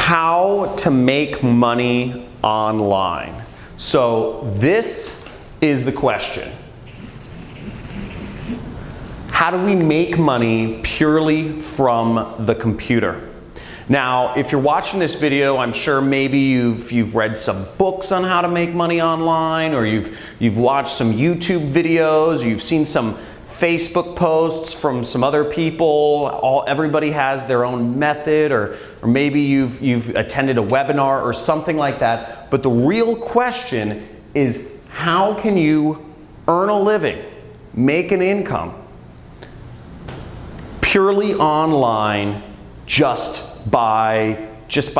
how to make money online. So this is the question. How do we make money purely from the computer? Now, if you're watching this video, I'm sure maybe you've read some books on how to make money online, or you've watched some YouTube videos, or you've seen some Facebook posts from some other people. Everybody has their own method, or maybe you've attended a webinar or something like that. But the real question is, how can you earn a living, make an income purely online just by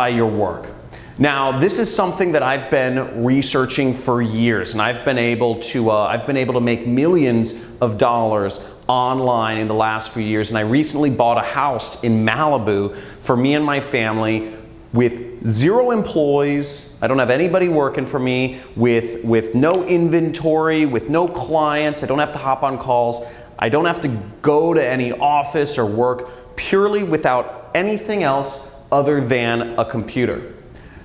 your work? Now, this is something that I've been researching for years, and I've been able to make millions of dollars online in the last few years. And I recently bought a house in Malibu for me and my family with 0 employees. I don't have anybody working for me, with no inventory, with no clients. I don't have to hop on calls. I don't have to go to any office or work, purely without anything else other than a computer.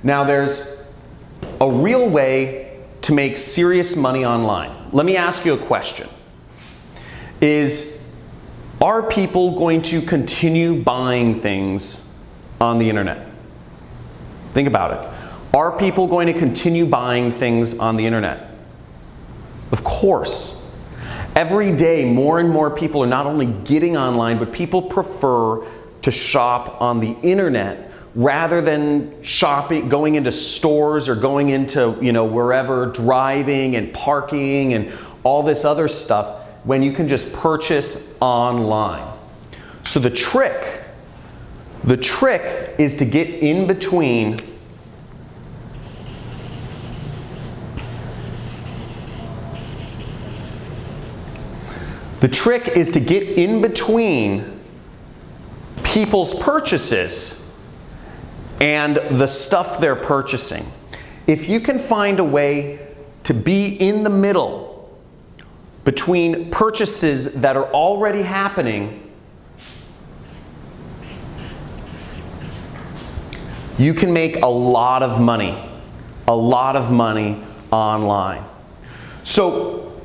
Now, there's a real way to make serious money online. Let me ask you a question. Are people going to continue buying things on the internet? Think about it. Are people going to continue buying things on the internet? Of course. Every day, more and more people are not only getting online, but people prefer to shop on the internet rather than going into stores or going into, wherever, driving and parking and all this other stuff, when you can just purchase online. So the trick is to get in between people's purchases and the stuff they're purchasing. If you can find a way to be in the middle between purchases that are already happening, you can make a lot of money online. So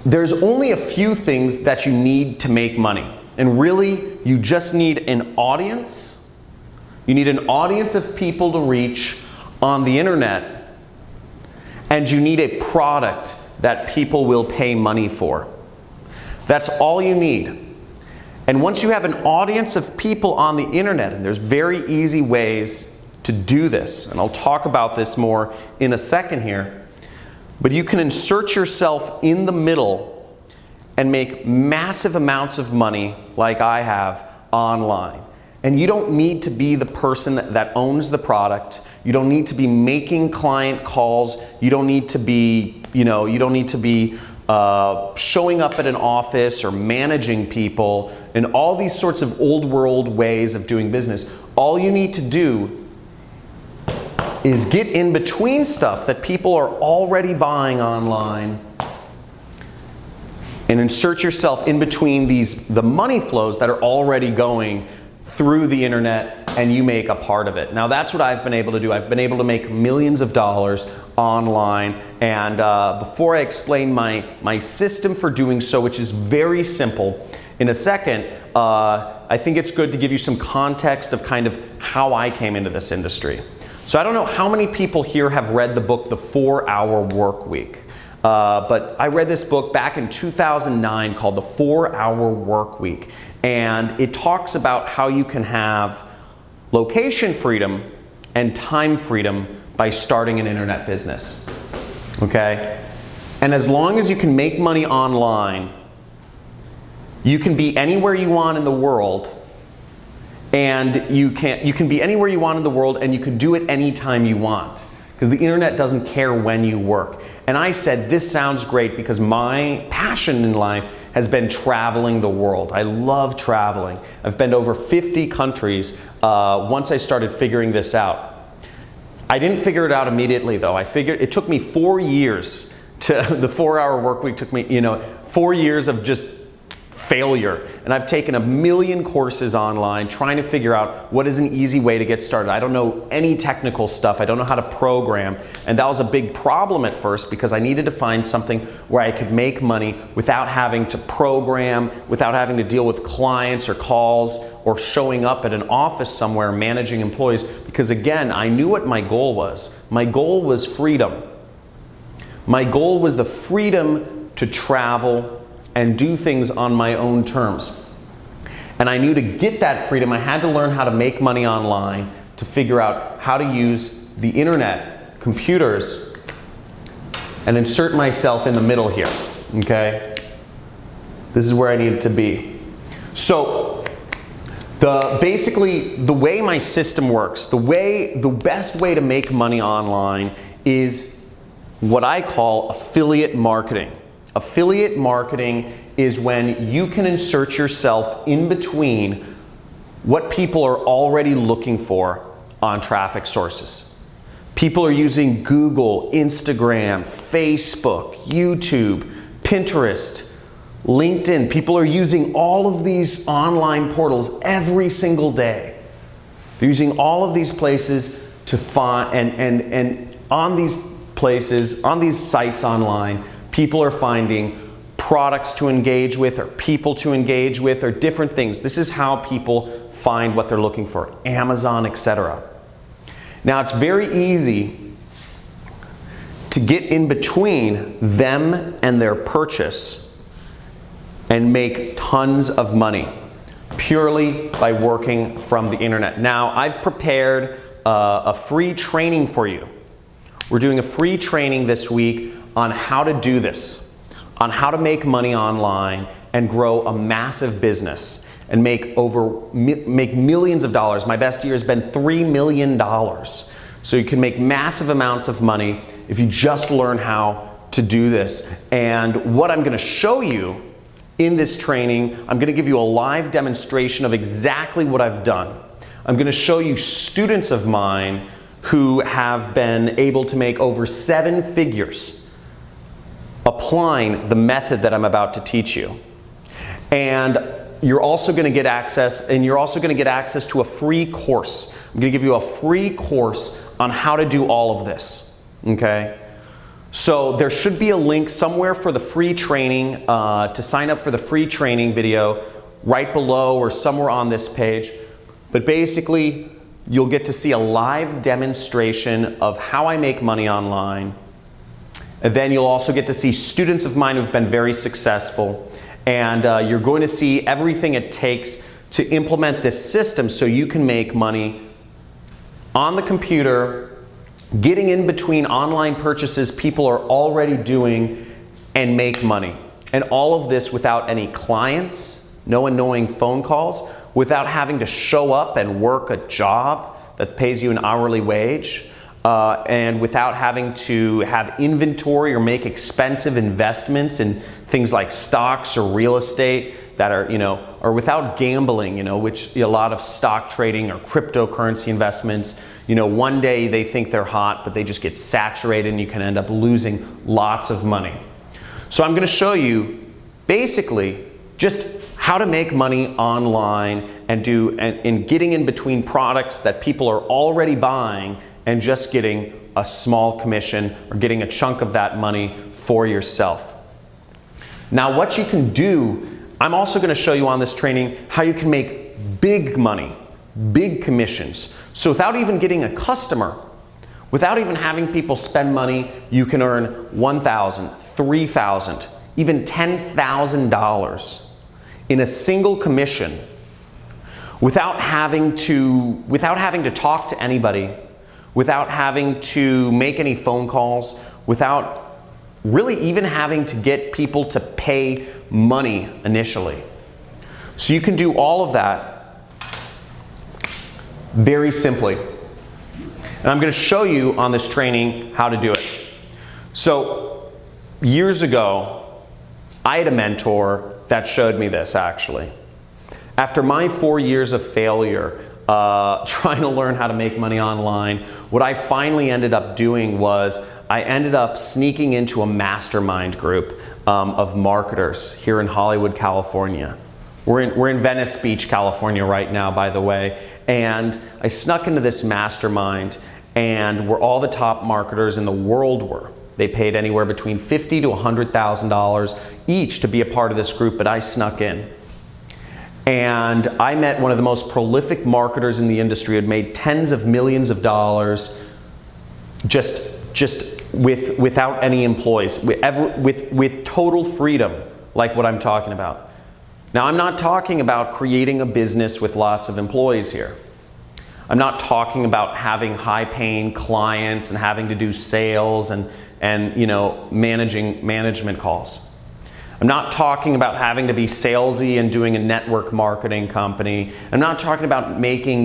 there's only a few things that you need to make money. And really, you just need an audience. You need an audience of people to reach on the internet, and you need a product that people will pay money for. That's all you need. And once you have an audience of people on the internet, and there's very easy ways to do this, and I'll talk about this more in a second here, but you can insert yourself in the middle and make massive amounts of money like I have online. And you don't need to be the person that owns the product. You don't need to be making client calls. You don't need to be, showing up at an office or managing people and all these sorts of old world ways of doing business. All you need to do is get in between stuff that people are already buying online and insert yourself in between the money flows that are already going through the internet, and you make a part of it. Now, that's what I've been able to do. I've been able to make millions of dollars online, and before I explain my system for doing so, which is very simple, in a second, I think it's good to give you some context of kind of how I came into this industry. So I don't know how many people here have read the book, The 4-Hour Work Week. But I read this book back in 2009 called The 4-Hour Work Week. And it talks about how you can have location freedom and time freedom by starting an internet business. Okay? And as long as you can make money online, you can be anywhere you want in the world. And you can be anywhere you want in the world, and you can do it anytime you want, because the internet doesn't care when you work. And I said, this sounds great, because my passion in life has been traveling the world. I love traveling. I've been to over 50 countries once I started figuring this out. I didn't figure it out immediately, though. It took me 4 years the 4-Hour Work Week took me, 4 years of just failure. And I've taken a million courses online trying to figure out what is an easy way to get started. I don't know any technical stuff. I don't know how to program. And that was a big problem at first because I needed to find something where I could make money without having to program, without having to deal with clients or calls or showing up at an office somewhere managing employees. Because again, I knew what my goal was. My goal was freedom. My goal was the freedom to travel and do things on my own terms. And I knew to get that freedom, I had to learn how to make money online, to figure out how to use the internet, computers, and insert myself in the middle here, okay? This is where I needed to be. So, basically, the way my system works, the best way to make money online is what I call affiliate marketing. Affiliate marketing is when you can insert yourself in between what people are already looking for on traffic sources. People are using Google, Instagram, Facebook, YouTube, Pinterest, LinkedIn. People are using all of these online portals every single day. They're using all of these places to find, and on these places, on these sites online, people are finding products to engage with or people to engage with or different things. This is how people find what they're looking for, Amazon, etc. Now it's very easy to get in between them and their purchase and make tons of money purely by working from the internet. Now I've prepared a free training for you. We're doing a free training this week on how to do this, on how to make money online and grow a massive business and make millions of dollars. My best year has been $3 million. So you can make massive amounts of money if you just learn how to do this. And what I'm going to show you in this training, I'm going to give you a live demonstration of exactly what I've done. I'm going to show you students of mine who have been able to make over 7 figures applying the method that I'm about to teach you. And you're also going to get access, to a free course. I'm going to give you a free course on how to do all of this, okay? So there should be a link somewhere for the free training, to sign up for the free training video right below or somewhere on this page. But basically, you'll get to see a live demonstration of how I make money online. And then you'll also get to see students of mine who've been very successful. And you're going to see everything it takes to implement this system so you can make money on the computer, getting in between online purchases people are already doing and make money. And all of this without any clients, no annoying phone calls, without having to show up and work a job that pays you an hourly wage. And without having to have inventory or make expensive investments in things like stocks or real estate that are, or without gambling, which a lot of stock trading or cryptocurrency investments, one day they think they're hot, but they just get saturated and you can end up losing lots of money. So I'm going to show you basically just how to make money online and getting in between products that people are already buying and just getting a small commission or getting a chunk of that money for yourself. Now what you can do, I'm also going to show you on this training how you can make big money, big commissions. So without even getting a customer, without even having people spend money, you can earn $1,000, $3,000, even $10,000 in a single commission without having to talk to anybody, without having to make any phone calls, without really even having to get people to pay money initially. So you can do all of that very simply. And I'm going to show you on this training how to do it. So years ago, I had a mentor that showed me this actually. After my 4 years of failure, trying to learn how to make money online. What I finally ended up doing was I ended up sneaking into a mastermind group of marketers here in Hollywood, California. We're in Venice Beach, California right now, by the way. And I snuck into this mastermind, and where all the top marketers in the world were. They paid anywhere between $50,000 to $100,000 each to be a part of this group, but I snuck in. And I met one of the most prolific marketers in the industry, had made tens of millions of dollars without any employees, with total freedom, like what I'm talking about. Now, I'm not talking about creating a business with lots of employees here. I'm not talking about having high-paying clients and having to do sales and management calls. I'm not talking about having to be salesy and doing a network marketing company. I'm not talking about making,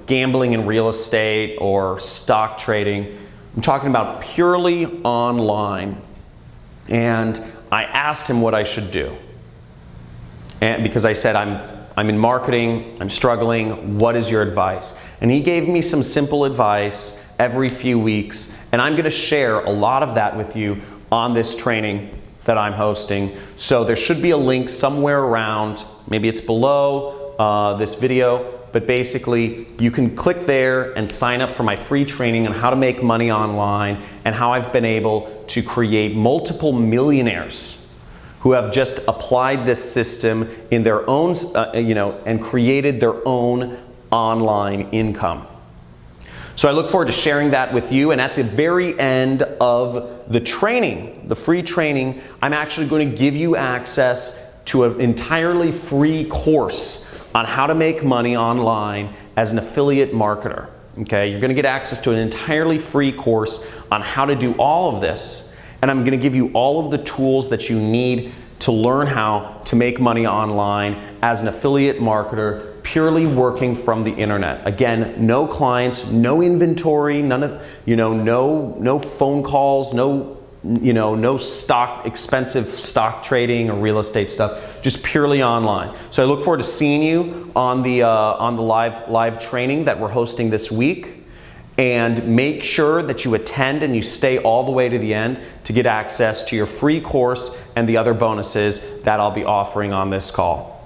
gambling in real estate or stock trading. I'm talking about purely online. And I asked him what I should do. And because I said, I'm in marketing, I'm struggling, what is your advice? And he gave me some simple advice every few weeks, and I'm gonna share a lot of that with you on this training that I'm hosting. So there should be a link somewhere around, maybe it's below this video, but basically you can click there and sign up for my free training on how to make money online and how I've been able to create multiple millionaires who have just applied this system in their own, and created their own online income. So I look forward to sharing that with you, and at the very end of the training, the free training, I'm actually going to give you access to an entirely free course on how to make money online as an affiliate marketer. Okay, you're going to get access to an entirely free course on how to do all of this. And I'm going to give you all of the tools that you need to learn how to make money online as an affiliate marketer, purely working from the internet. Again, no clients, no inventory, none of, no phone calls, no expensive stock trading or real estate stuff, just purely online. So I look forward to seeing you on the live training that we're hosting this week. And make sure that you attend and you stay all the way to the end to get access to your free course and the other bonuses that I'll be offering on this call.